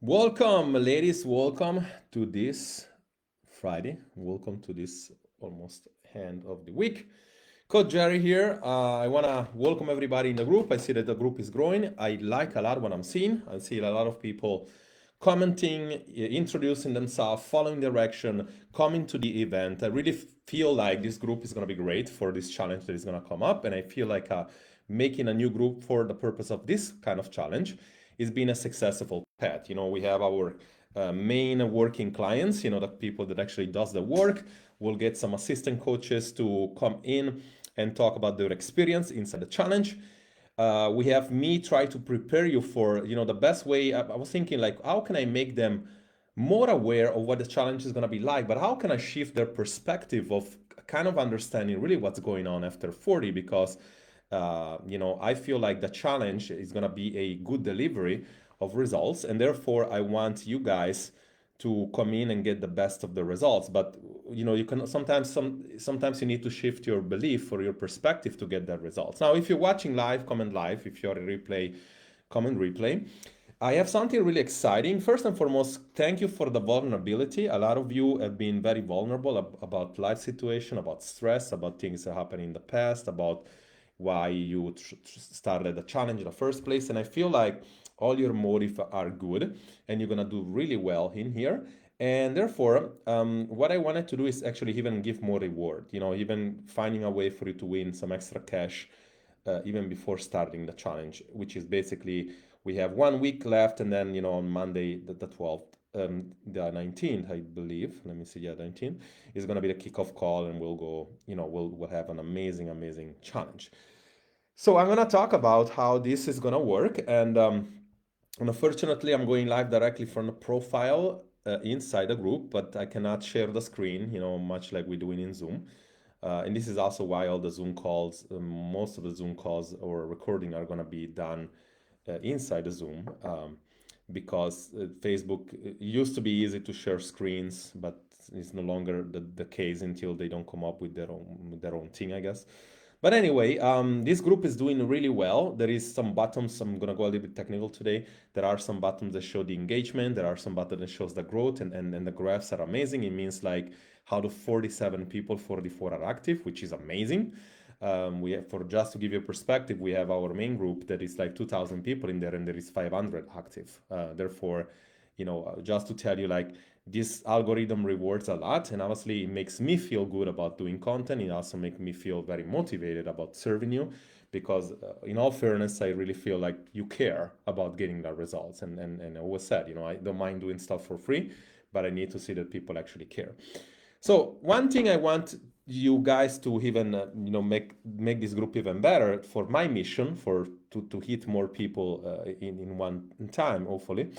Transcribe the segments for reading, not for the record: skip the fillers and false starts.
Welcome, ladies. Welcome to this Friday. Welcome to this almost end of the week. Coach Jerry here. I want to welcome everybody in the group. I see that the group is growing. I like a lot what I'm seeing. I see a lot of people commenting, introducing themselves, following direction, coming to the event. I really feel like this group is going to be great for this challenge that is going to come up. And I feel like making a new group for the purpose of this kind of challenge is being a successful path. We have our main working clients, the people that actually does the work. We'll get some assistant coaches to come in and talk about their experience inside the challenge. We have me try to prepare you for, the best way. I was thinking like, how can I make them more aware of what the challenge is going to be like, but how can I shift their perspective of kind of understanding really what's going on after 40? Because I feel like the challenge is going to be a good delivery of results, and therefore I want you guys to come in and get the best of the results. But you can sometimes you need to shift your belief or your perspective to get that results. Now, if you're watching live, comment live. If you're a replay, comment replay. I have something really exciting. First and foremost, thank you for the vulnerability. A lot of you have been very vulnerable about life situation, about stress, about things that happened in the past, about why you started the challenge in the first place. And I feel like all your motives are good and you're gonna do really well in here. And therefore, what I wanted to do is actually even give more reward, even finding a way for you to win some extra cash even before starting the challenge, which is basically we have 1 week left, and then on Monday the 12th, the 19th, I believe. Let me see, yeah, 19th is gonna be the kickoff call, and we'll go. We'll have an amazing challenge. So I'm gonna talk about how this is gonna work, and unfortunately, I'm going live directly from the profile inside the group, but I cannot share the screen, much like we're doing in Zoom. And this is also why all the Zoom calls, most of the Zoom calls or recording are going to be done inside the Zoom, because Facebook used to be easy to share screens, but it's no longer the case until they don't come up with their own thing, I guess. But anyway, this group is doing really well. There is some buttons. I'm gonna go a little bit technical today. There are some buttons that show the engagement. There are some buttons that shows the growth, and the graphs are amazing. It means like how the 47 people, 44 are active, which is amazing. We have, for just to give you a perspective, we have our main group that is like 2,000 people in there, and there is 500 active. Therefore, just to tell you, like, this algorithm rewards a lot, and obviously it makes me feel good about doing content. It also makes me feel very motivated about serving you, because in all fairness, I really feel like you care about getting the results. And I always said, I don't mind doing stuff for free, but I need to see that people actually care. So one thing I want you guys to even make this group even better for my mission, to hit more people in one time, hopefully.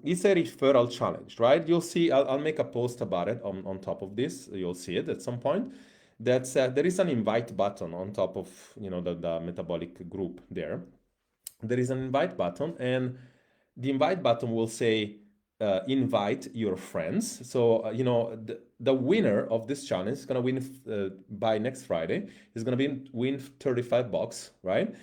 It's a referral challenge, right? You'll see, I'll make a post about it on top of this. You'll see it at some point. That's there is an invite button on top of the metabolic group there. There is an invite button, and the invite button will say invite your friends. So the winner of this challenge is gonna win by next Friday. Is gonna win $35, right?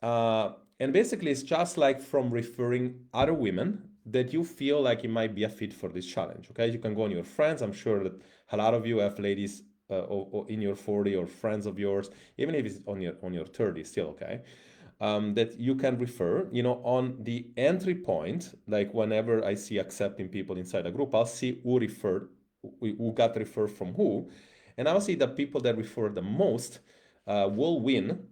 And basically, it's just like from referring other women that you feel like it might be a fit for this challenge. Okay, you can go on your friends. I'm sure that a lot of you have ladies or in your 40 or friends of yours, even if it's on your 30, still okay. That you can refer, on the entry point. Like whenever I see accepting people inside a group, I'll see who got referred from who, and I'll see the people that refer the most will win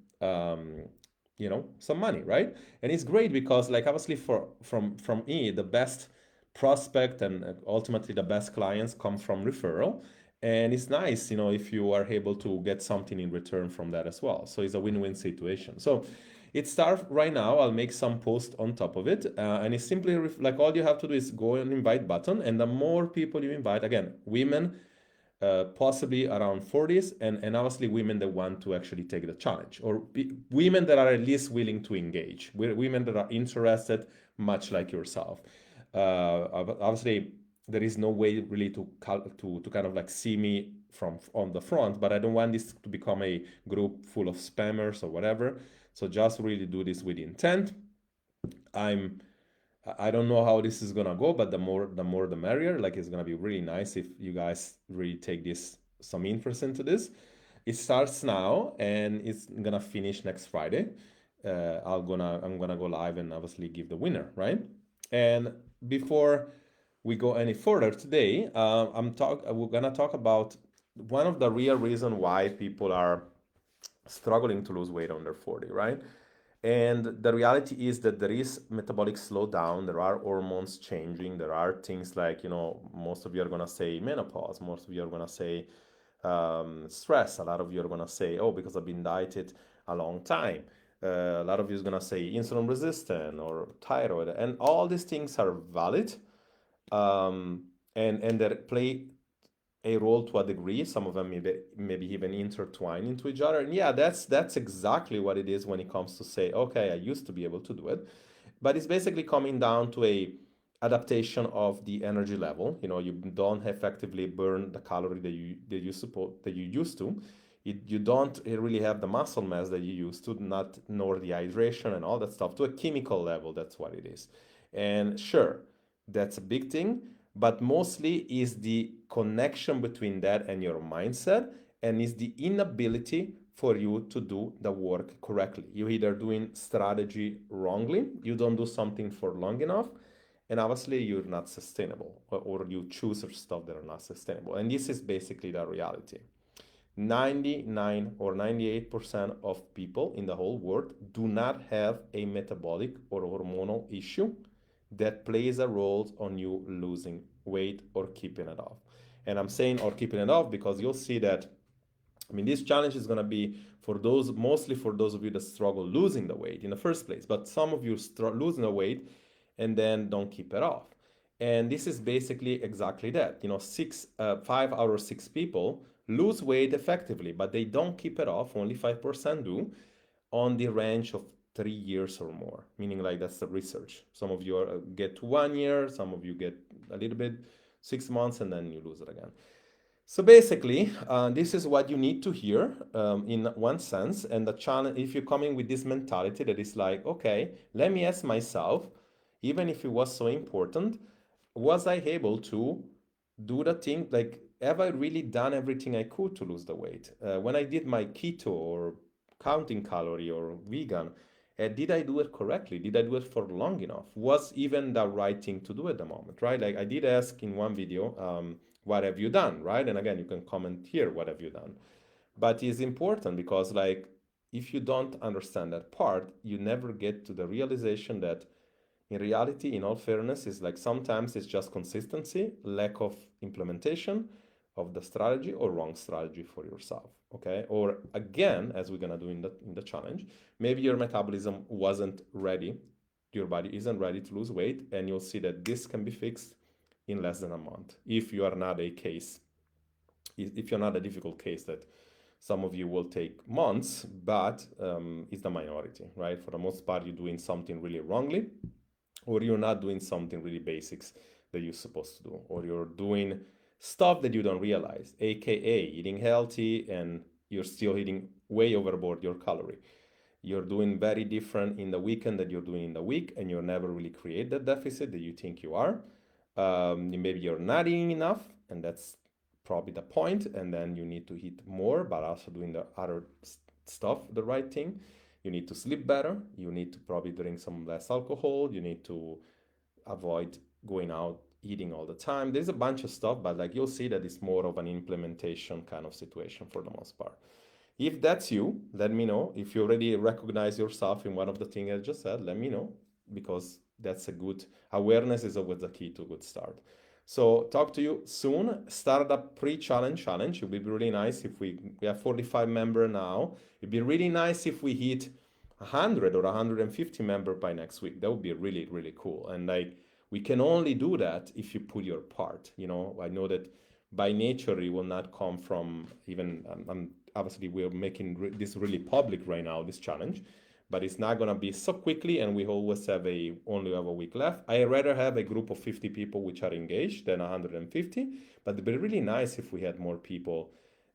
some money, right? And it's great because, like, obviously from me, the best prospect and ultimately the best clients come from referral. And it's nice, if you are able to get something in return from that as well. So it's a win-win situation. So it starts right now. I'll make some post on top of it, and it's simply like all you have to do is go and invite button, and the more people you invite, again, women, possibly around 40s, and obviously women that want to actually take the challenge, or women that are at least willing to engage, women that are interested, much like yourself. Obviously, there is no way really to kind of like see me from on the front, but I don't want this to become a group full of spammers or whatever. So just really do this with intent. I'm I don't know how this is gonna go, but the more the merrier. Like it's gonna be really nice if you guys really take this some interest into this. It starts now and it's gonna finish next Friday. I'm gonna go live and obviously give the winner, right? And before we go any further today, we're gonna talk about one of the real reason why people are struggling to lose weight under 40, right? And the reality is that there is metabolic slowdown, there are hormones changing, there are things like, most of you are going to say menopause, most of you are going to say stress, a lot of you are going to say, oh, because I've been dieted a long time. A lot of you is going to say insulin resistant or thyroid, and all these things are valid, and they play a role to a degree. Some of them maybe even intertwine into each other. And yeah, that's exactly what it is when it comes to say, okay, I used to be able to do it, but it's basically coming down to a adaptation of the energy level. You don't effectively burn the calorie that you used to. You don't really have the muscle mass that you used to, not nor the hydration and all that stuff to a chemical level. That's what it is. And sure, that's a big thing, but mostly is the connection between that and your mindset, and is the inability for you to do the work correctly. You're either doing strategy wrongly, you don't do something for long enough, and obviously you're not sustainable, or you choose stuff that are not sustainable. And this is basically the reality. 99 or 98% of people in the whole world do not have a metabolic or hormonal issue that plays a role on you losing weight or keeping it off. And I'm saying or keeping it off because you'll see that, this challenge is going to be mostly for those of you that struggle losing the weight in the first place, but some of you losing the weight and then don't keep it off. And this is basically exactly that. 5 out of 6 people lose weight effectively, but they don't keep it off. Only 5% do, on the range of 3 years or more, meaning like that's the research. Some of you get to 1 year, some of you get a little bit, 6 months, and then you lose it again. So basically, this is what you need to hear, in one sense. And the challenge, if you're coming with this mentality that is like, okay, let me ask myself, even if it was so important, was I able to do the thing? Like, have I really done everything I could to lose the weight? When I did my keto or counting calorie or vegan, did I do it correctly? Did I do it for long enough? Was even the right thing to do at the moment, right? Like I did ask in one video, what have you done, right? And again, you can comment here, what have you done? But it's important because, like, if you don't understand that part, you never get to the realization that in reality, in all fairness, is like sometimes it's just consistency, lack of implementation of the strategy, or wrong strategy for yourself. Okay. Or again, as we're gonna do in the challenge, maybe your metabolism wasn't ready, your body isn't ready to lose weight, and you'll see that this can be fixed in less than a month if you are not a case, if you're not a difficult case that some of you will take months, but it's the minority, right? For the most part, you're doing something really wrongly, or you're not doing something really basics that you're supposed to do, or you're doing stuff that you don't realize, aka eating healthy and you're still eating way overboard your calorie. You're doing very different in the weekend that you're doing in the week, and you'll never really create that deficit that you think you are. Maybe you're not eating enough, and that's probably the point, and then you need to eat more, but also doing the other stuff the right thing. You need to sleep better, you need to probably drink some less alcohol, you need to avoid going out eating all the time. There's a bunch of stuff, but like you'll see that it's more of an implementation kind of situation for the most part. If that's you, let me know. If you already recognize yourself in one of the things I just said, let me know, because that's a good awareness is always the key to a good start. So talk to you soon. Start a pre-challenge challenge. It would be really nice if we have 45 members now. It'd be really nice if we hit 100 or 150 members by next week. That would be really, really cool. And like, we can only do that if you put your part. I know that by nature it will not come from even, obviously we're making this really public right now, this challenge, but it's not going to be so quickly, and we always only have a week left. I rather have a group of 50 people which are engaged than 150, but it'd be really nice if we had more people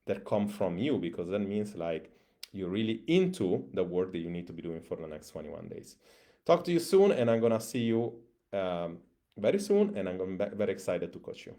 that come from you, because that means like you're really into the work that you need to be doing for the next 21 days. Talk to you soon, and I'm going to see you very soon, and I'm very excited to coach you.